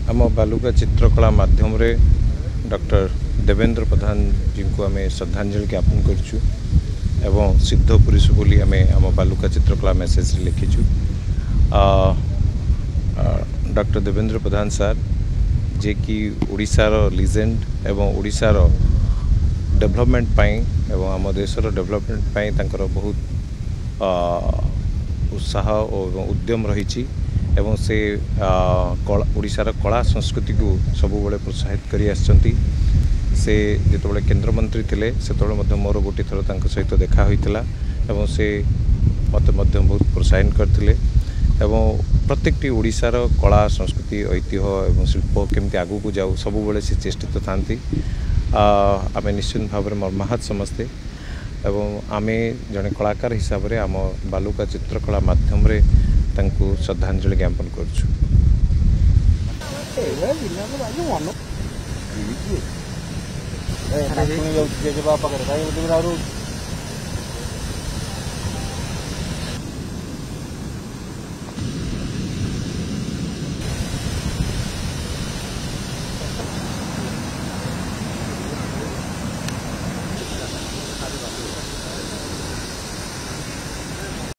आम बालुका चित्रकला माध्यम रे डॉक्टर देवेंद्र प्रधान जी को आम श्रद्धांजलि ज्ञापन करूँ एवं सिद्ध पुरुष बोली आम आम बालुका चित्रकला मेसेज लिखिचु। डॉक्टर देवेंद्र प्रधान सर जे कि ओडिशार लीजेंड एवं ओडिशार डेवलपमेंट पाई एवं आम देशर डेवलपमेंट पाई तांकर बहुत उत्साह और उद्यम रही एवं से ओडिशार कला संस्कृति को सबुबले प्रोत्साहित करी आछंती। से जितेबाला केंद्र मंत्री थिले से मोर गोटे थर सहित देखा होइतिला एवं से मत बहुत प्रोत्साहन करथिले एवं प्रत्येकटी ओडिशार कला संस्कृति ऐतिह्य एवं शिल्प केमती आगू को जाऊ सबुबले से चेष्टित थांती। आमे निश्चित भाव में मर्माहत समस्ते एवं आमे जड़े कलाकार हिसाब से आम बालुका चित्रकला माध्यम रे तांको श्रद्धांजलि ज्ञापन करूँ। बापा